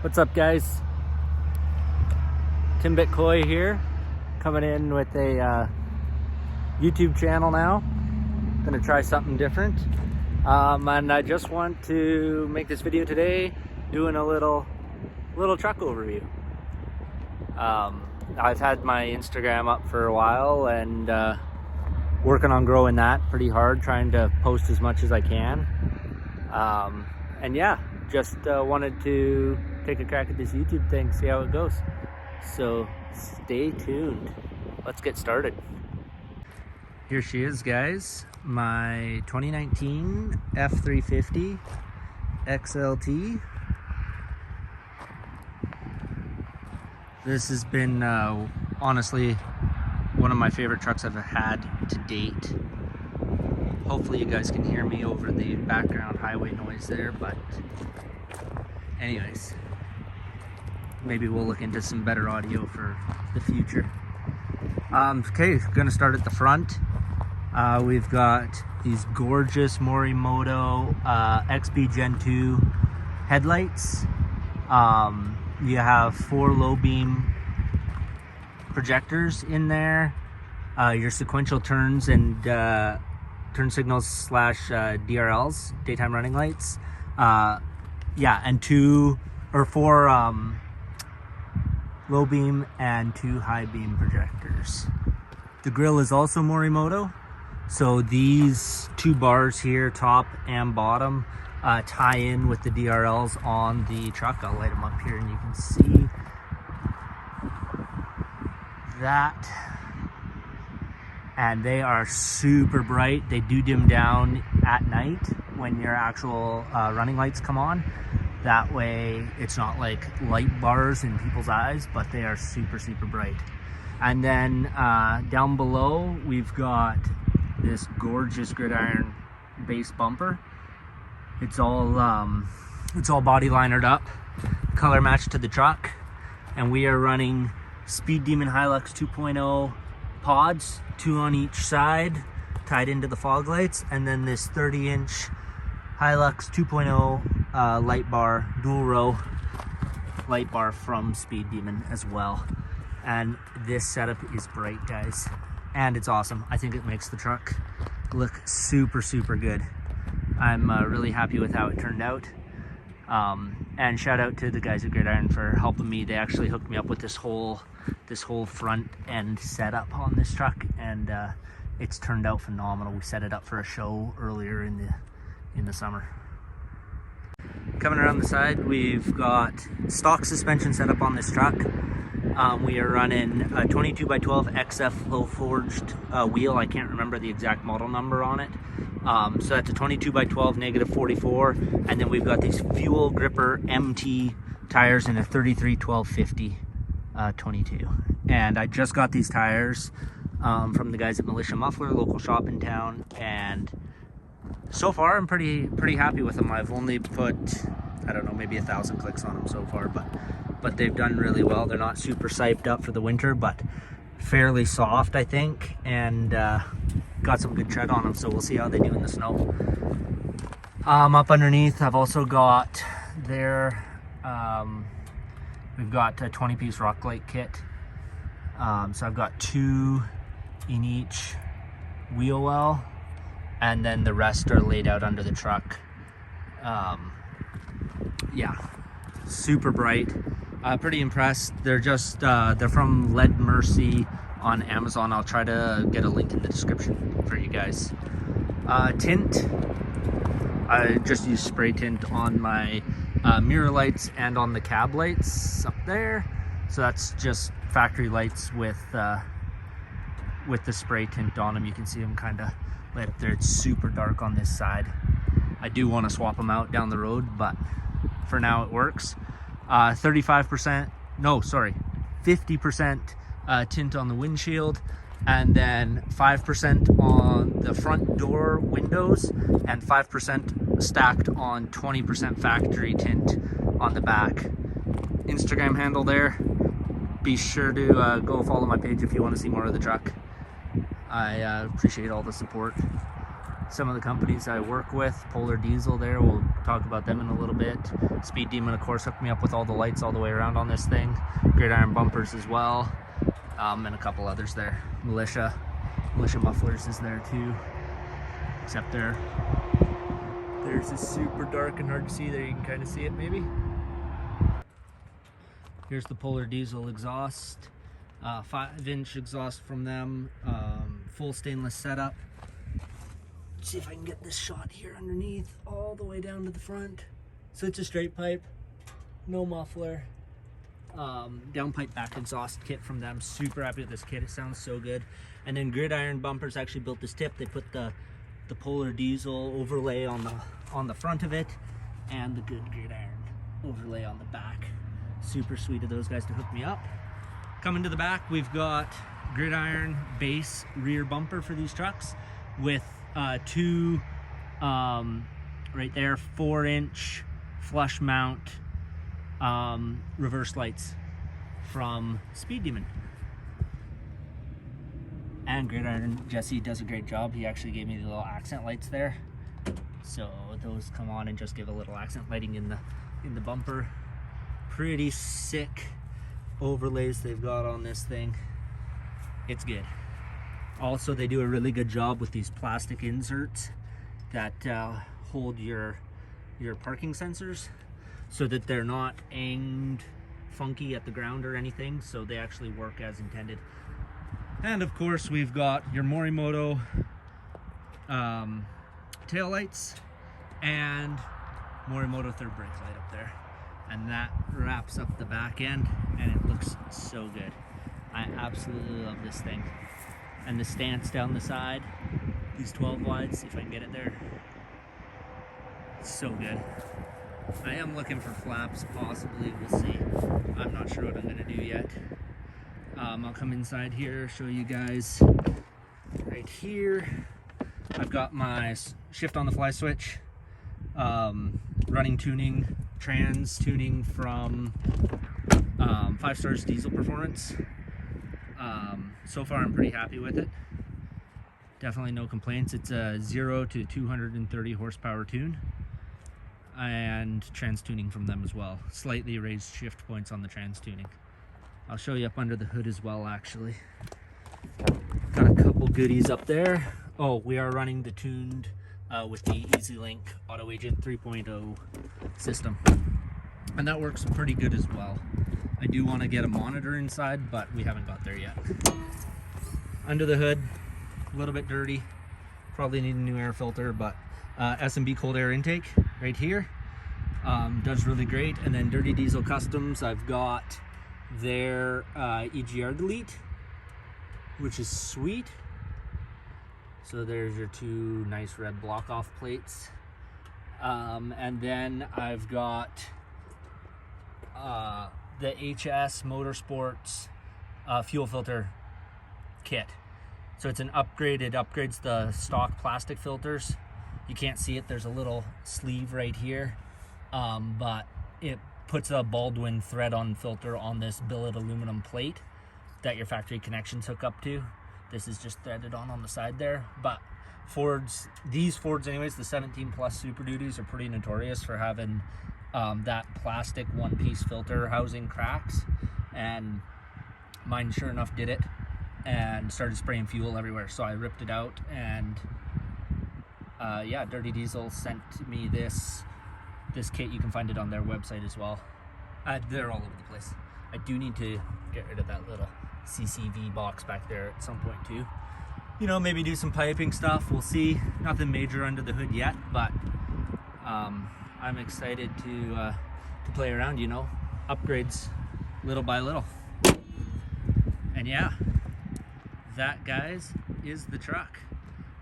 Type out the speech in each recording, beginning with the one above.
What's up, guys? Tim Bitcoy here, coming in with a YouTube channel now. Gonna try something different, and I just want to make this video today, doing a little truck overview. I've had my Instagram up for a while and working on growing that pretty hard, trying to post as much as I can. And yeah, just wanted to take a crack at this YouTube thing, see how it goes. So stay tuned. Let's get started. Here she is, guys. My 2019 F350 XLT. This has been honestly one of my favorite trucks I've had to date. Hopefully you guys can hear me over the background highway noise there, but anyways, maybe we'll look into some better audio for the future. Okay, gonna start at the front. We've got these gorgeous Morimoto XB Gen 2 headlights. You have 4 low beam projectors in there, your sequential turns and turn signals slash DRLs, daytime running lights. Yeah, and 4 low beam and 2 high beam projectors. The grille is also Morimoto, so these 2 bars here, top and bottom, tie in with the DRLs on the truck. I'll light them up here and you can see that. And they are super bright. They do dim down at night when your actual running lights come on. That way it's not like light bars in people's eyes, but they are super bright. And then down below we've got this gorgeous gridiron base bumper. It's all body linered up, color matched to the truck, and we are running Speed Demon Hilux 2.0 pods, 2 on each side, tied into the fog lights, and then this 30-inch Hilux 2.0 light bar, dual row light bar from Speed Demon as well. And this setup is bright, guys, and it's awesome. I think it makes the truck look super good. I'm really happy with how it turned out. And shout out to the guys at Gridiron for helping me. They actually hooked me up with this whole front end setup on this truck, and it's turned out phenomenal. We set it up for a show earlier in the summer. Coming around the side, we've got stock suspension set up on this truck. We are running a 22x12 XF low forged wheel. I can't remember the exact model number on it. So that's a 22x12 -44, and then we've got these fuel gripper MT tires in a 33/1250 22. And I just got these tires from the guys at Militia Muffler, local shop in town, and so far I'm pretty happy with them. I've only put, I don't know, maybe 1,000 clicks on them so far, but they've done really well. They're not super siped up for the winter, but fairly soft, I think, and got some good tread on them, so we'll see how they do in the snow. Up underneath, I've also got their we've got a 20-piece rock light kit. So I've got 2 in each wheel well, and then the rest are laid out under the truck. Yeah, super bright. Pretty impressed. They're just they're from Lead Mercy on Amazon. I'll try to get a link in the description for you guys. Tint, I just used spray tint on my mirror lights and on the cab lights up there. So that's just factory lights with the spray tint on them. You can see them kind of lit up there. It's super dark on this side. I do want to swap them out down the road, but for now it works. 50% tint on the windshield, and then 5% on the front door windows, and 5% stacked on 20% factory tint on the back. Instagram handle there. Be sure to go follow my page if you want to see more of the truck. I appreciate all the support. some of the companies I work with. Polar Diesel there, we'll talk about them in a little bit. Speed Demon, of course, hooked me up with all the lights all the way around on this thing. Gridiron bumpers as well, and a couple others there. Militia Mufflers is there too, except there's this super dark and hard to see there. You can kind of see it maybe. Here's the Polar Diesel exhaust, 5-inch exhaust from them, full stainless setup. Let's see if I can get this shot here underneath, all the way down to the front. So it's a straight pipe, no muffler, downpipe back exhaust kit from them. Super happy with this kit, it sounds so good. And then Gridiron Bumpers actually built this tip. They put the Polar Diesel overlay on the front of it, and the good Gridiron overlay on the back. Super sweet of those guys to hook me up. Coming to the back, we've got Gridiron base rear bumper for these trucks with two right there 4-inch flush mount reverse lights from Speed Demon. And Gridiron Jesse does a great job. He actually gave me the little accent lights there, so those come on and just give a little accent lighting in the bumper. Pretty sick overlays they've got on this thing. It's good. Also, they do a really good job with these plastic inserts that hold your parking sensors, so that they're not aimed funky at the ground or anything, so they actually work as intended. And of course, we've got your Morimoto tail lights and Morimoto third brake light up there, and that wraps up the back end, and it looks so good. I absolutely love this thing. And the stance down the side, these 12 wides, see if I can get it there. It's so good. I am looking for flaps, possibly, we'll see. I'm not sure what I'm gonna do yet. I'll come inside here, show you guys right here. I've got my shift on the fly switch, running tuning, trans tuning from 5 Stars Diesel Performance. So far I'm pretty happy with it. Definitely no complaints. It's a 0 to 230 horsepower tune, and trans tuning from them as well. Slightly raised shift points on the trans tuning. I'll show you up under the hood as well, actually. Got a couple goodies up there. Oh, we are running the tuned with the EasyLink Auto Agent 3.0 system, and that works pretty good as well. I do want to get a monitor inside, but we haven't got there yet. Under the hood, a little bit dirty. Probably need a new air filter, but S&B cold air intake right here does really great. And then Dirty Diesel Customs, I've got their EGR delete, which is sweet. So there's your two nice red block off plates. And then I've got the HS Motorsports fuel filter kit. So it's an upgrades the stock plastic filters. You can't see it, there's a little sleeve right here, but it puts a Baldwin thread-on filter on this billet aluminum plate that your factory connections hook up to. This is just threaded on the side there. But these Fords anyways, the 17 plus Super Duties, are pretty notorious for having that plastic one-piece filter housing cracks, and mine sure enough did it and started spraying fuel everywhere. So I ripped it out, and yeah, Dirty Diesel sent me this kit. You can find it on their website as well. They're all over the place. I do need to get rid of that little CCV box back there at some point too. You know, maybe do some piping stuff. We'll see. Nothing major under the hood yet, but I'm excited to play around. You know, upgrades little by little. And yeah, that, guys, is the truck.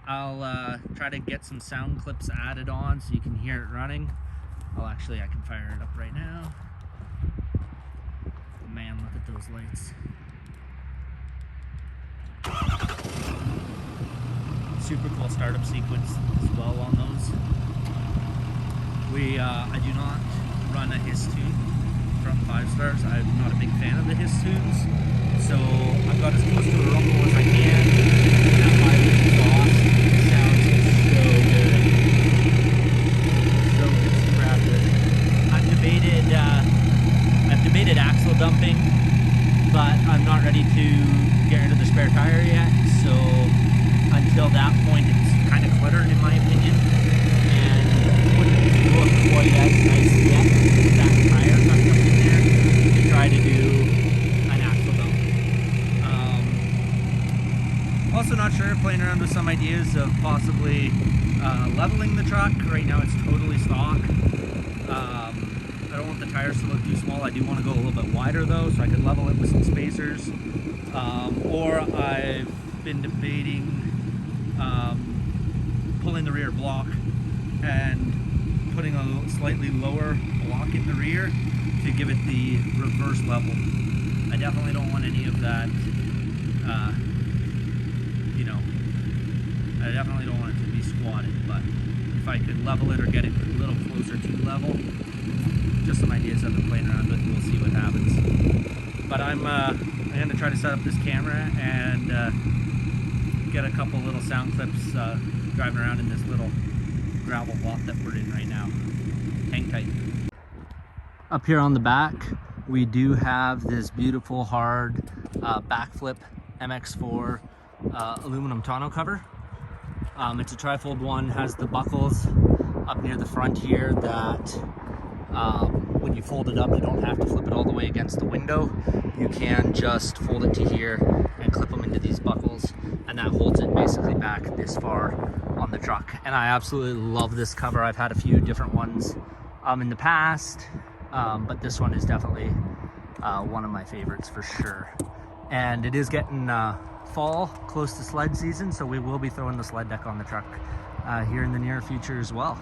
I'll try to get some sound clips added on so you can hear it running. Well, actually, I can fire it up right now. Man, look at those lights. Super cool startup sequence as well on those. I do not run a hiss tune from 5 Stars. I'm not a big fan of the hiss tunes, so I've got as close to a rumble as I can. That 5-inch exhaust sounds so dumping, but I'm not ready to get rid of the spare tire yet. So until that point, it's kind of cluttered in my opinion, and wouldn't look quite as nice yet with that tire tucked up in there to try to do an axle dump. Also not sure, playing around with some ideas of possibly leveling the truck. Right now it's totally stock. I don't want the tires to look too small. I do want to go a little bit wider though, so I could level it with some spacers. Or I've been debating pulling the rear block and putting a slightly lower block in the rear to give it the reverse level. I definitely don't want any of that, you know, I definitely don't want it to be squatted, but if I could level it or get it a little closer to level, just some ideas I've been playing around with, we'll see what happens. But I'm going to try to set up this camera and get a couple little sound clips driving around in this little gravel lot that we're in right now. Hang tight. Up here on the back, we do have this beautiful hard backflip MX4 aluminum tonneau cover. It's a trifold one, has the buckles up near the front here that when you fold it up, you don't have to flip it all the way against the window. You can just fold it to here and clip them into these buckles, and that holds it basically back this far on the truck. And I absolutely love this cover. I've had a few different ones in the past, but this one is definitely one of my favorites for sure. And it is getting fall, close to sled season, so we will be throwing the sled deck on the truck here in the near future as well.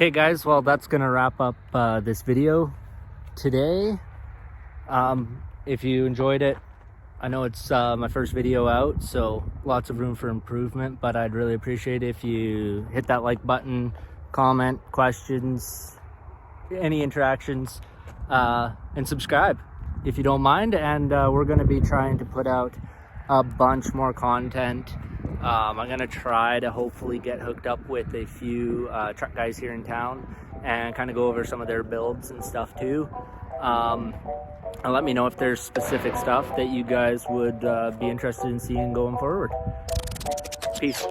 Okay guys, well that's gonna wrap up this video today. If you enjoyed it, I know it's my first video out, so lots of room for improvement, but I'd really appreciate it if you hit that like button, comment, questions, any interactions, and subscribe if you don't mind. And we're gonna be trying to put out a bunch more content. I'm gonna try to hopefully get hooked up with a few truck guys here in town and kind of go over some of their builds and stuff too. And let me know if there's specific stuff that you guys would be interested in seeing going forward. Peace.